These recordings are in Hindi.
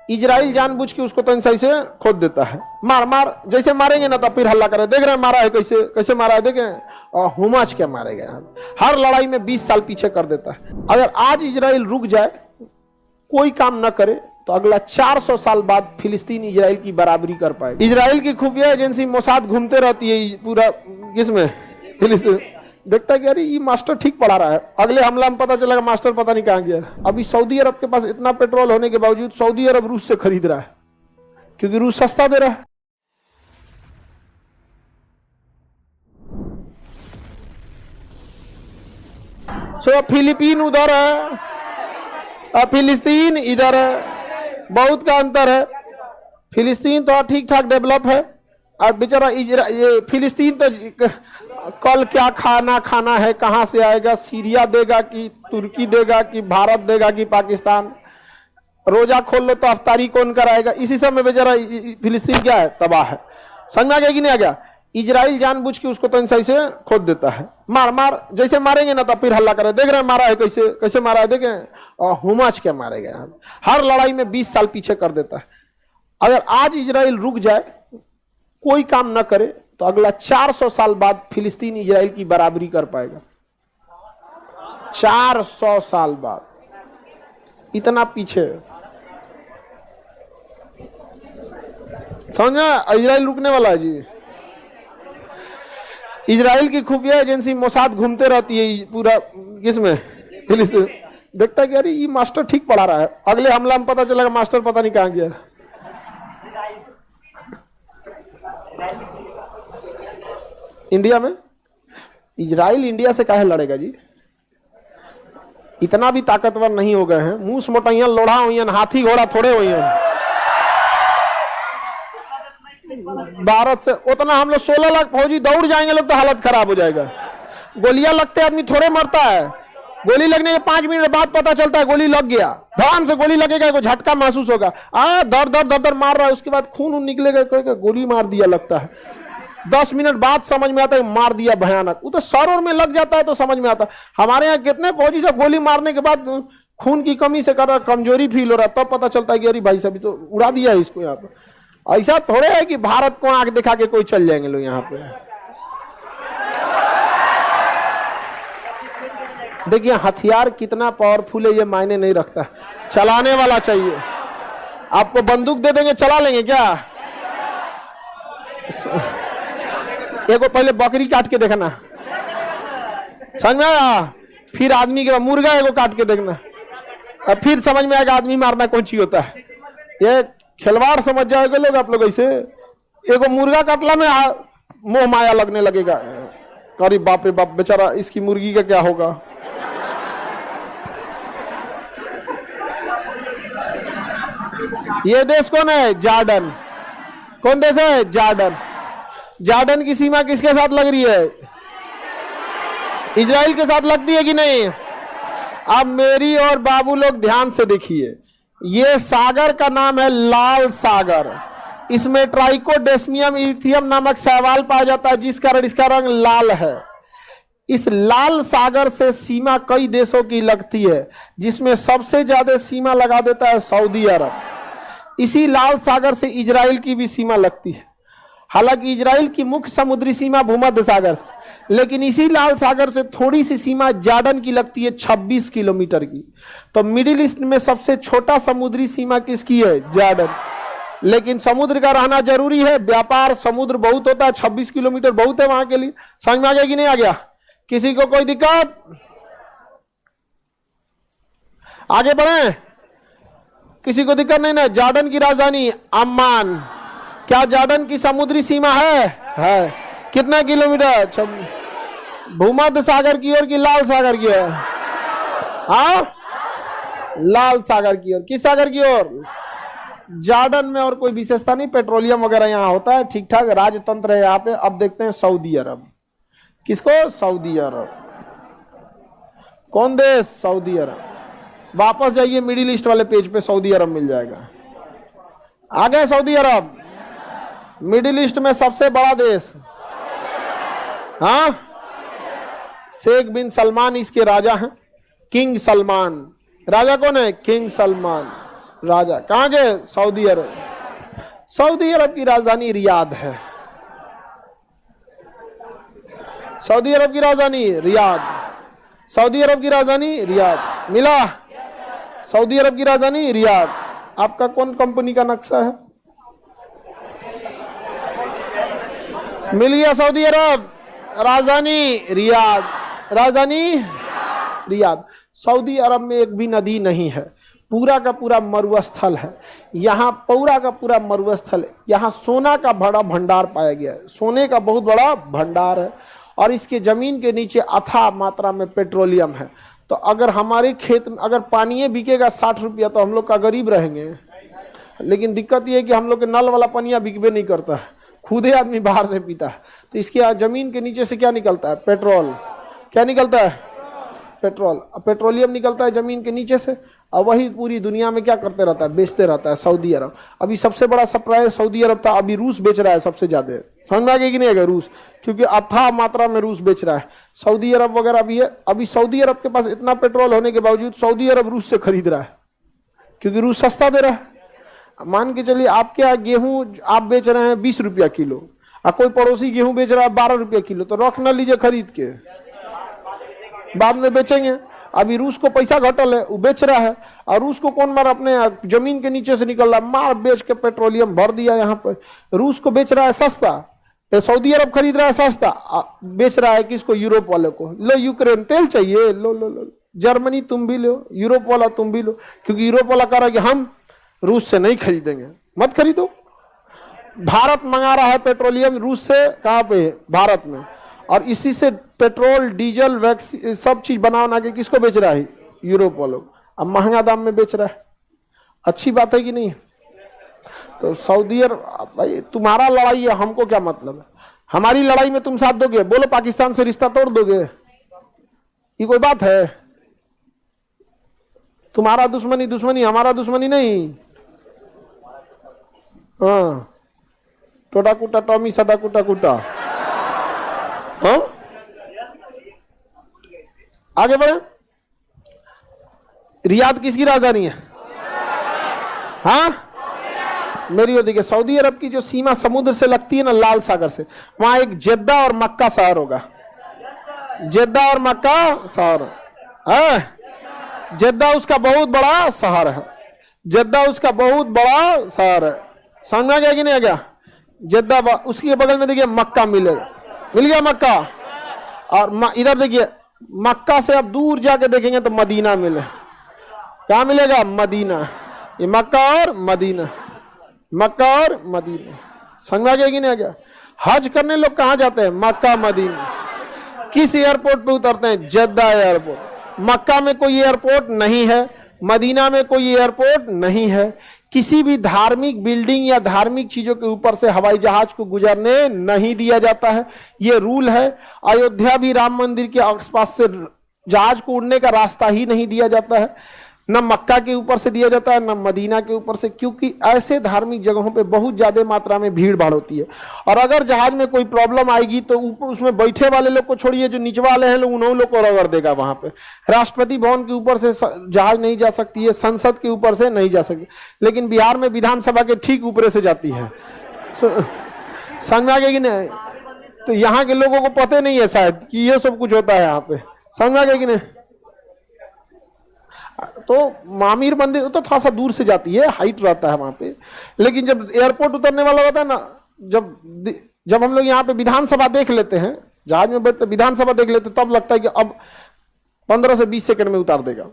इजराइल जानबूझ के उसको तो सही से खोद देता है, मार मार जैसे मारेंगे ना तो फिर हल्ला करे, देख रहे हैं मारा है कैसे कैसे मारा है, देख रहे हैं, और हुमाच के मारे गए। हर लड़ाई में 20 साल पीछे कर देता है। अगर आज इजराइल रुक जाए, कोई काम न करे, तो अगला 400 साल बाद फिलिस्तीन इजराइल की बराबरी कर पाएगा। इजराइल की खुफिया एजेंसी मोसाद घूमते रहती है पूरा किसमें, फिलिस्तीन, देखता है कि अरे ये मास्टर ठीक पढ़ा रहा है, अगले हमला में पता चलेगा मास्टर पता नहीं कहां गया। अभी सऊदी अरब के पास इतना पेट्रोल होने के बावजूद सऊदी अरब रूस से खरीद रहा है, क्योंकि रूस सस्ता दे रहा है। सो फिलीपीन उधर है और फिलिस्तीन इधर है, बहुत का अंतर है। फिलिस्तीन तो ठीक ठाक डेवलप है, और बेचारा ये फिलिस्तीन तो कल क्या खाना खाना है, कहां से आएगा, सीरिया देगा कि तुर्की देगा कि भारत देगा कि पाकिस्तान, रोजा खोल लो तो अफ्तारी कौन कराएगा, इसी सब में बेचारा फिलिस्तीन क्या है, तबाह है। समझ में आ गया कि नहीं आ गया। इजराइल जानबूझ के उसको तो सही से खोद देता है, मार मार जैसे मारेंगे ना तो फिर हल्ला करे, देख रहे हैं मारा है कैसे कैसे मारा है, देख रहे हैं, और हुमाच के मारे गए। हर लड़ाई में 20 साल पीछे कर देता है। अगर आज इजराइल रुक जाए, कोई काम न करे, तो अगला 400 साल बाद फिलिस्तीन इजराइल की बराबरी कर पाएगा। 400 साल बाद, इतना पीछे। समझा, इजराइल रुकने वाला है जी। इजराइल की खुफिया एजेंसी मोसाद घूमते रहती है पूरा किसमें, फिलिस्तीन, देखता है कि अरे ये मास्टर ठीक पढ़ा रहा है, अगले हमला में पता चलेगा मास्टर पता नहीं कहां गया। इंडिया में इजराइल इंडिया से काहे लड़ेगा जी, इतना भी ताकतवर नहीं हो गए हैं, मूस मोटैया लोढ़ा हुई, हाथी घोड़ा थोड़े हुई हैं। भारत से उतना हम लोग 16 लाख फौजी दौड़ जाएंगे लोग तो हालत खराब हो जाएगा। गोलियां लगते आदमी थोड़े मरता है, गोली लगने के 5 मिनट बाद पता चलता है गोली लग गया, धड़ाम से गोली लगेगा, कोई झटका महसूस होगा, दर दर दर दर मार रहा है, उसके बाद खून निकलेगा, कोई गोली मार दिया लगता है। 10 मिनट बाद समझ में आता है मार दिया भयानक, वो तो सर और में लग जाता है तो समझ में आता है। हमारे यहाँ कितने फौजी से गोली मारने के बाद खून की कमी से कर कमजोरी फील हो रहा है, तब पता चलता है कि अरे भाई सभी तो उड़ा दिया है इसको। यहाँ पे ऐसा थोड़े है कि भारत को आंख दिखा के कोई चल जाएंगे लोग यहाँ पे। देखिए हथियार कितना पावरफुल है ये मायने नहीं रखता, चलाने वाला चाहिए। आपको बंदूक दे देंगे चला लेंगे क्या? एगो पहले बकरी काट के देखना, समझ में आया, फिर आदमी के मुर्गा एगो काट के देखना, और फिर समझ में आएगा आदमी मारना कौन सी होता है। ये खिलवाड़ समझ जाएंगे लोग आप लोग। ऐसे एगो मुर्गा काटला में मोह माया लगने लगेगा, अरे बाप रे बाप बेचारा इसकी मुर्गी का क्या होगा। ये देश कौन है? जॉर्डन। कौन देश है? जॉर्डन। जॉर्डन की सीमा किसके साथ लग रही है? इजराइल के साथ लगती है कि नहीं? अब मेरी और बाबू लोग ध्यान से देखिए, ये सागर का नाम है लाल सागर। इसमें ट्राइकोडेस्मियम इरिथियम नामक शैवाल पाया जाता है, जिस कारण इसका रंग लाल है। इस लाल सागर से सीमा कई देशों की लगती है, जिसमें सबसे ज्यादा सीमा लगा देता है सऊदी अरब। इसी लाल सागर से इजराइल की भी सीमा लगती है। हालांकि इजराइल की मुख्य समुद्री सीमा भूमध्य सागर से, लेकिन इसी लाल सागर से थोड़ी सी सीमा जॉर्डन की लगती है 26 किलोमीटर की। तो मिडिल ईस्ट में सबसे छोटा समुद्री सीमा किसकी है? जॉर्डन। लेकिन समुद्र का रहना जरूरी है, व्यापार समुद्र बहुत होता है, 26 किलोमीटर बहुत है वहां के लिए। समझ में आ गया कि नहीं आ गया? किसी को कोई दिक्कत? आगे बढ़े, किसी को दिक्कत नहीं ना? जॉर्डन की राजधानी अम्मान। क्या जॉर्डन की समुद्री सीमा है? कितना किलोमीटर? भूमध्य सागर की ओर की लाल सागर की ओर? हाँ, लाल सागर की ओर। किस सागर की ओर? जॉर्डन में और कोई विशेषता नहीं, पेट्रोलियम वगैरह यहाँ होता है, ठीक ठाक राजतंत्र है यहाँ पे। अब देखते हैं सऊदी अरब। किसको? सऊदी अरब। कौन देश? सऊदी अरब। वापस जाइए मिडिल ईस्ट वाले पेज पे, सऊदी अरब मिल जाएगा। आ गए सऊदी अरब, मिडिल ईस्ट में सबसे बड़ा देश। हाँ, शेख बिन सलमान इसके राजा हैं, किंग सलमान। राजा कौन है? किंग सलमान। राजा कहाँ के? सऊदी अरब। सऊदी अरब की राजधानी रियाद है। सऊदी अरब की राजधानी रियाद। सऊदी अरब की राजधानी रियाद। मिला? सऊदी अरब की राजधानी रियाद। आपका कौन कंपनी का नक्शा है? मिल गया। सऊदी अरब राजधानी रियाद। राजधानी रियाद। सऊदी अरब में एक भी नदी नहीं है, पूरा का पूरा मरुस्थल है। यहाँ पूरा का पूरा मरुस्थल है। यहाँ सोना का बड़ा भंडार पाया गया है, सोने का बहुत बड़ा भंडार है। और इसके जमीन के नीचे अथाह मात्रा में पेट्रोलियम है। तो अगर हमारे खेत में अगर पानी बिकेगा 60 रुपया तो हम लोग का गरीब रहेंगे। लेकिन दिक्कत ये है कि हम लोग के नल वाला पानिया बिकबे नहीं करता है, खुदे आदमी बाहर से पीता है। तो इसके जमीन के नीचे से क्या निकलता है? पेट्रोल। क्या निकलता है? पेट्रोल। पेट्रोलियम निकलता है जमीन के नीचे से, और वही पूरी दुनिया में क्या करते रहता है? बेचते रहता है सऊदी अरब। अभी सबसे बड़ा सप्लायर सऊदी अरब था, अभी रूस बेच रहा है सबसे ज्यादा। समझ में आ गया कि नहीं? रूस, क्योंकि अथाह मात्रा में रूस बेच रहा है। सऊदी अरब वगैरह भी है। अभी सऊदी अरब के पास इतना पेट्रोल होने के बावजूद सऊदी अरब रूस से खरीद रहा है, क्योंकि रूस सस्ता दे रहा है। मान के चलिए आपके यहाँ गेहूं आप बेच रहे हैं 20 रुपया किलो, और कोई पड़ोसी गेहूं बेच रहा है 12 रुपया किलो, तो रख न लीजिए खरीद के, बाद में बेचेंगे। अभी रूस को पैसा घटल है, वो बेच रहा है। और रूस को कौन मार? अपने जमीन के नीचे से निकल रहा है, मार बेच के पेट्रोलियम भर दिया यहाँ पर। रूस को बेच रहा है सस्ता, सऊदी अरब खरीद रहा है सस्ता, बेच रहा है किसको? यूरोप वाले को। लो यूक्रेन तेल चाहिए, लो लो लो। जर्मनी तुम भी लो, यूरोप वाला तुम भी लो, क्योंकि यूरोप वाला कह रहा है कि हम रूस से नहीं खरीदेंगे, मत खरीदो। भारत मंगा रहा है पेट्रोलियम रूस से। कहाँ पे? भारत में। और इसी से पेट्रोल, डीजल, वैक्सीन सब चीज बना के किसको बेच रहा है? यूरोप वालों। अब महंगा दाम में बेच रहा है। अच्छी बात है कि नहीं? तो सऊदी अरब, भाई तुम्हारा लड़ाई है, हमको क्या मतलब है? हमारी लड़ाई में तुम साथ दोगे? बोलो पाकिस्तान से रिश्ता तोड़ दोगे? ये कोई बात है? तुम्हारा दुश्मनी दुश्मनी, हमारा दुश्मनी नहीं। हाँ, टोटा कुटा टॉमी सटा कुटा कुटा। हाँ, आगे बढ़े। रियाद किसकी राजधानी है? हाँ, मेरी ओर देखिए, सऊदी अरब की जो सीमा समुद्र से लगती है ना, लाल सागर से, वहां एक जेद्दा और मक्का शहर होगा। जेद्दा और मक्का शहर है। जेद्दा उसका बहुत बड़ा शहर है। जेद्दा उसका बहुत बड़ा शहर है। समझ में आ गया कि नहीं आ गया? जेद्दा, उसके बगल में देखिए मक्का मिलेगा। मिल गया मक्का। और इधर देखिए, मक्का से अब दूर जाके देखेंगे तो मदीना मिले। क्या मिलेगा? मदीना। ये मक्का और मदीना, मक्का और मदीना। समझ में आ गया कि नहीं आ गया? हज करने लोग कहाँ जाते हैं? Mecca Medina. किस एयरपोर्ट पे उतरते हैं? जेद्दा एयरपोर्ट। मक्का में कोई एयरपोर्ट नहीं है, मदीना में कोई एयरपोर्ट नहीं है। किसी भी धार्मिक बिल्डिंग या धार्मिक चीजों के ऊपर से हवाई जहाज को गुजरने नहीं दिया जाता है, ये रूल है। अयोध्या भी राम मंदिर के आसपास से जहाज को उड़ने का रास्ता ही नहीं दिया जाता है, न मक्का के ऊपर से दिया जाता है, न मदीना के ऊपर से, क्योंकि ऐसे धार्मिक जगहों पे बहुत ज्यादा मात्रा में भीड़ भाड़ होती है। और अगर जहाज में कोई प्रॉब्लम आएगी तो उसमें बैठे वाले लोग को छोड़िए, जो नीचे वाले हैं लोग, उन्होंने लोग को रगड़ देगा वहां पे। राष्ट्रपति भवन के ऊपर से जहाज नहीं जा सकती है, संसद के ऊपर से नहीं जा सकती, लेकिन बिहार में विधानसभा के ठीक ऊपर से जाती है। समझ में आ गया कि नहीं? तो यहाँ के लोगों को पता नहीं है शायद कि ये सब कुछ होता है यहाँ पे। समझ में आ गया कि नहीं? तो मामीर मंदिर तो थोड़ा सा दूर से जाती है, हाइट रहता है वहां पे। लेकिन जब एयरपोर्ट उतरने वाला होता है ना, जब हम लोग यहाँ पे विधानसभा देख लेते हैं, जहाज में बैठते विधानसभा देख लेते, तब लगता है कि अब 15 से 20 सेकंड में उतार देगा।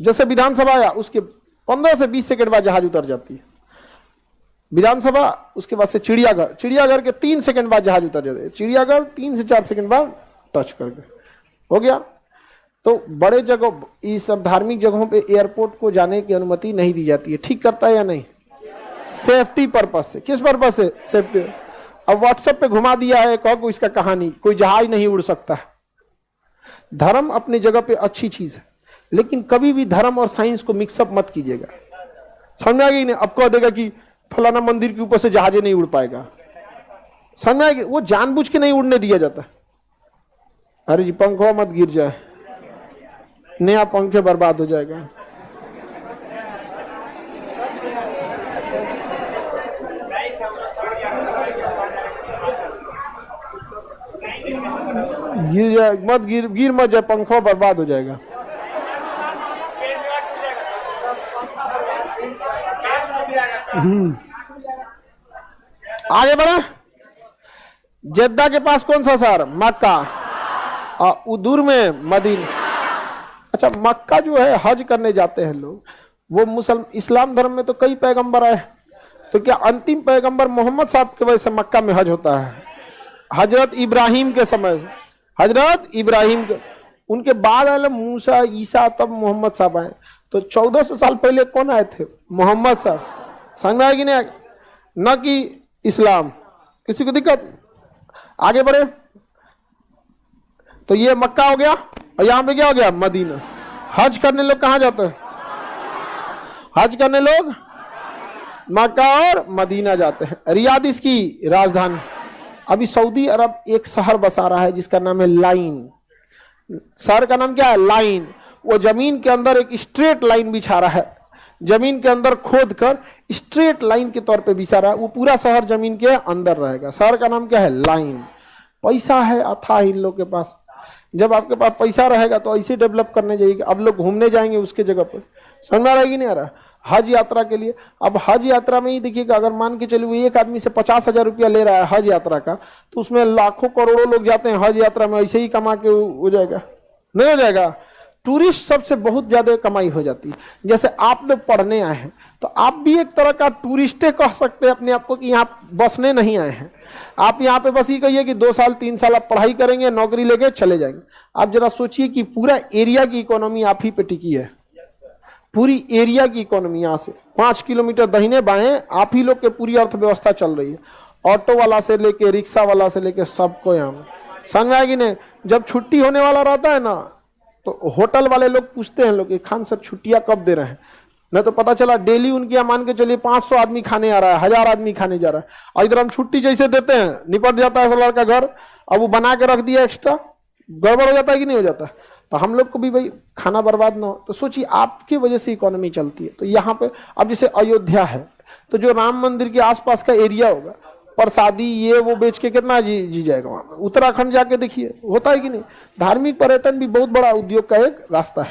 जैसे विधानसभा आया, उसके 15 से 20 सेकंड बाद जहाज उतर जाती है विधानसभा। उसके बाद से चिड़ियाघर, चिड़ियाघर के 3 सेकंड बाद जहाज उतर जाते हैं। चिड़ियाघर 3 से 4 सेकंड बाद टच करके हो गया। तो बड़े जगह, इस सब धार्मिक जगहों पे एयरपोर्ट को जाने की अनुमति नहीं दी जाती है। ठीक करता है या नहीं? सेफ्टी पर्पस से। किस पर्पस से? सेफ्टी। अब व्हाट्सएप पे घुमा दिया है, कहो इसका कहानी, कोई जहाज नहीं उड़ सकता। धर्म अपनी जगह पे अच्छी चीज है, लेकिन कभी भी धर्म और साइंस को मिक्सअप मत कीजिएगा। समझ में आ गई? नहीं, अब कह देगा कि फलाना मंदिर के ऊपर से जहाजे नहीं उड़ पाएगा। समझ में आ गई? वो जानबूझ के नहीं उड़ने दिया जाता। अरे जी पंखा मत गिर जाए, नया पंखे बर्बाद हो जाएगा। गिर जाए मत, गिर मत जाए, पंखा बर्बाद हो जाएगा। आगे बढ़े। जेद्दा के पास कौन सा शहर? मक्का। और उदूर में मदीना। अच्छा, मक्का जो है हज करने जाते हैं लोग, वो इस्लाम धर्म में तो कई पैगंबर आए, तो क्या अंतिम पैगंबर मोहम्मद साहब के वजह से मक्का में हज होता है? हजरत इब्राहिम के समय, हजरत इब्राहिम के, उनके बाद आए मूसा, ईसा, तब मोहम्मद साहब आए। तो 1400 साल पहले कौन आए थे? मोहम्मद साहब। समझ में आएगी नहीं? न कि इस्लाम। किसी को दिक्कत? आगे बढ़े। तो ये मक्का हो गया, और यहां पे क्या हो गया? मदीना। हज करने लोग कहां जाते हैं? हज करने लोग मक्का और मदीना जाते हैं। रियाद इसकी राजधानी। अभी सऊदी अरब एक शहर बसा रहा है जिसका नाम है लाइन। शहर का नाम क्या है? लाइन। वो जमीन के अंदर एक स्ट्रेट लाइन बिछा रहा है, जमीन के अंदर खोद कर स्ट्रेट लाइन के तौर पे बिछा रहा है। वो पूरा शहर जमीन के अंदर रहेगा। शहर का नाम क्या है? लाइन। पैसा है अथाह इन लोग के पास। जब आपके पास पैसा रहेगा तो ऐसे डेवलप करने जाइएगा। अब लोग घूमने जाएंगे उसके जगह पर। समझ में आ रहा है कि नहीं आ रहा? हज यात्रा के लिए। अब हज यात्रा में ही देखिएगा, अगर मान के चलिए एक आदमी से 50,000 रुपया ले रहा है हज यात्रा का, तो उसमें लाखों करोड़ों लोग जाते हैं हज यात्रा में, ऐसे ही कमा के हो जाएगा? नहीं हो जाएगा। टूरिस्ट सबसे बहुत ज्यादा कमाई हो जाती है। जैसे आप लोग पढ़ने आए हैं, तो आप भी एक तरह का टूरिस्टे कह सकते हैं अपने आप को, कि यहाँ बसने नहीं आए हैं। आप यहाँ पे बस ये कहिए कि 2 साल 3 साल आप पढ़ाई करेंगे, नौकरी लेके चले जाएंगे। आप जरा सोचिए कि पूरा एरिया की इकोनॉमी आप ही पे टिकी है। पूरी एरिया की इकोनॉमी यहाँ से 5 किलोमीटर दाहिने बाएं आप ही लोग के पूरी अर्थव्यवस्था चल रही है। ऑटो वाला से लेके, रिक्शा वाला से लेके, सबको यहाँ में। समझ में आएगी नहीं? जब छुट्टी होने वाला रहता है ना, तो होटल वाले लोग पूछते हैं लोग कि खान सर छुट्टियां कब दे रहे हैं? नहीं तो पता चला डेली उनकी यहाँ मान के चलिए 500 आदमी खाने आ रहा है, 1000 आदमी खाने जा रहा है। और इधर हम छुट्टी जैसे देते हैं, निपट जाता है सोलर का घर, अब वो बना के रख दिया एक्स्ट्रा, गड़बड़ हो जाता है कि नहीं हो जाता? तो हम लोग को भी भाई खाना बर्बाद ना हो। तो सोचिए आपकी वजह से इकोनॉमी चलती है। तो यहाँ पे अब जैसे अयोध्या है, तो जो राम मंदिर के आसपास का एरिया होगा, प्रसादी ये वो बेच के कितना जी जाएगा वहां। उत्तराखंड जाके देखिए, होता है कि नहीं? धार्मिक पर्यटन भी बहुत बड़ा उद्योग का एक रास्ता है।